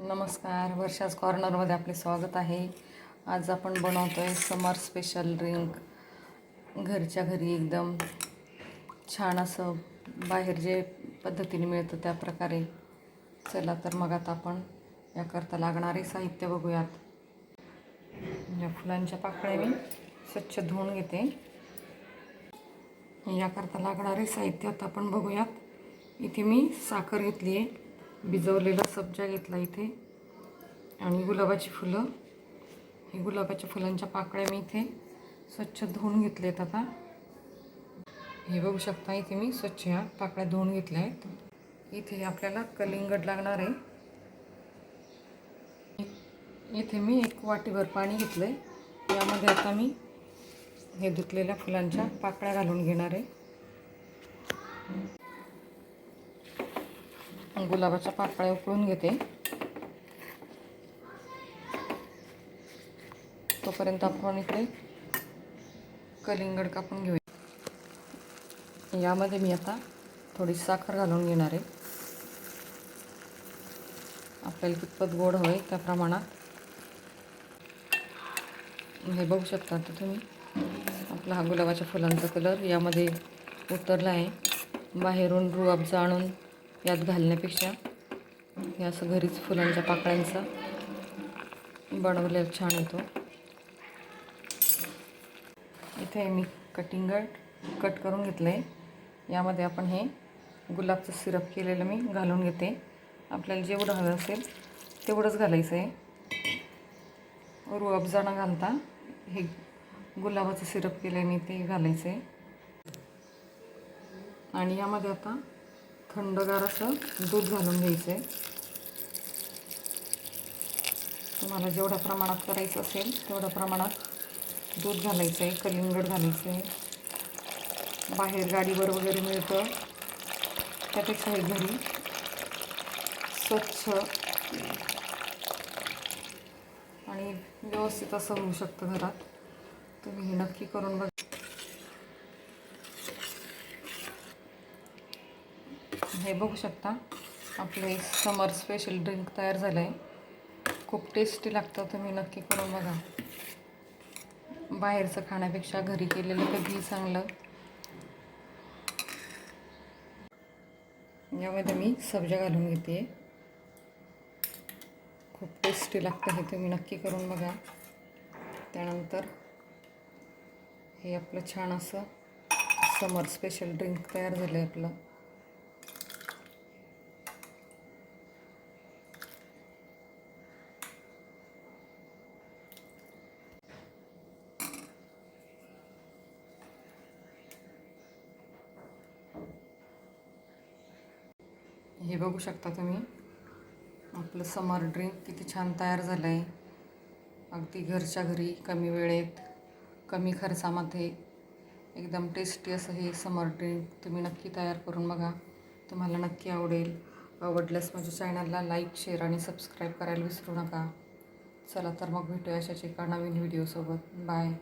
नमस्कार, वर्षाज कॉर्नरमध्ये आपले स्वागत आहे। आज आपण बनवतो आहे समर स्पेशल ड्रिंक। घरच्या घरी एकदम छान असं बाहेर जे पद्धतीने मिळतं त्या प्रकारे। चला तर मग आता आपण याकरता लागणारे साहित्य बघूयात। या फुलांच्या पाकळ्या मी स्वच्छ धुवून घेते। याकरता लागणारे साहित्य आता आपण बघूयात। इथे मी साखर घेतली आहे, भिजवलेला सब्जा घेतला इथे, आणि गुलाबाची फुलं। ही गुलाबाच्या फुलांच्या पाकळ्या मी इथे स्वच्छ धुवून घेतलेत। आता हे बघू शकता, इथे मी स्वच्छ ह्या पाकळ्या धुवून घेतल्या आहेत। इथे आपल्याला कलिंगड लागणार आहे। इथे मी 1 वाटीभर पाणी घेतलंय। यामध्ये आता मी हे धुतलेल्या फुलांच्या पाकळ्या घालून घेणार आहे। गुलाबाच्या पाकळ्या उकळून घेते, तोपर्यंत आपण इकडे कलिंगड कापून घेऊया। यामध्ये मी आता थोडी साखर घालून घेणार आहे। आपल्याला कितपत गोड हवे त्या प्रमाणात। हे बघू शकता आता तुम्ही, आपला हा गुलाबाच्या फुलांचा कलर यामध्ये उतरला आहे। बाहेरून रूअफजा आणून यात घालण्यापेक्षा हे असं घरीच फुलांच्या पाकळ्यांचा बनवलेला छान येतो। इथे मी कटिंगड कट करून घेतलं आहे। यामध्ये आपण हे गुलाबचं सिरप केलेलं मी घालून घेते। आपल्याला जेवढं हवं असेल तेवढंच घालायचं आहे। रूअफजा न घालता हे गुलाबाचं सिरप केलं मी ते घालायचं आहे। आणि यामध्ये आता थंडगार असं दूध घालून घ्यायचं आहे। तुम्हाला जेवढ्या प्रमाणात करायचं असेल तेवढ्या प्रमाणात दूध घालायचं आहे, कलिंगड घालायचं आहे। बाहेर गाडीवर वगैरे मिळतं त्यापेक्षा हे घरी स्वच्छ आणि व्यवस्थित असं होऊ शकतं घरात। तुम्ही हे नक्की करून बघा। हे बघू शकता, आपले समर स्पेशल ड्रिंक तयार झालं आहे। खूप टेस्टी लागतं, तुम्ही नक्की करून बघा। बाहेरचं खाण्यापेक्षा घरी केलेलं कधीही चांगलं। यामध्ये मी सब्जा घालून घेते, खूप टेस्टी लागतं हे, तुम्ही नक्की करून बघा। त्यानंतर हे आपलं छान असं समर स्पेशल ड्रिंक तयार झालं आहे आपलं। हे बघू शकता तुम्ही, आपलं समर ड्रिंक किती छान तयार झालं आहे। अगदी घरच्या घरी, कमी वेळेत, कमी खर्चामध्ये एकदम टेस्टी असं हे समर ड्रिंक तुम्ही नक्की तयार करून बघा। तुम्हाला नक्की आवडेल। आवडल्यास माझ्या चॅनलला लाईक, शेअर आणि सबस्क्राईब करायला विसरू नका। चला तर मग भेटूया अशाच एका नवीन व्हिडिओसोबत। बाय।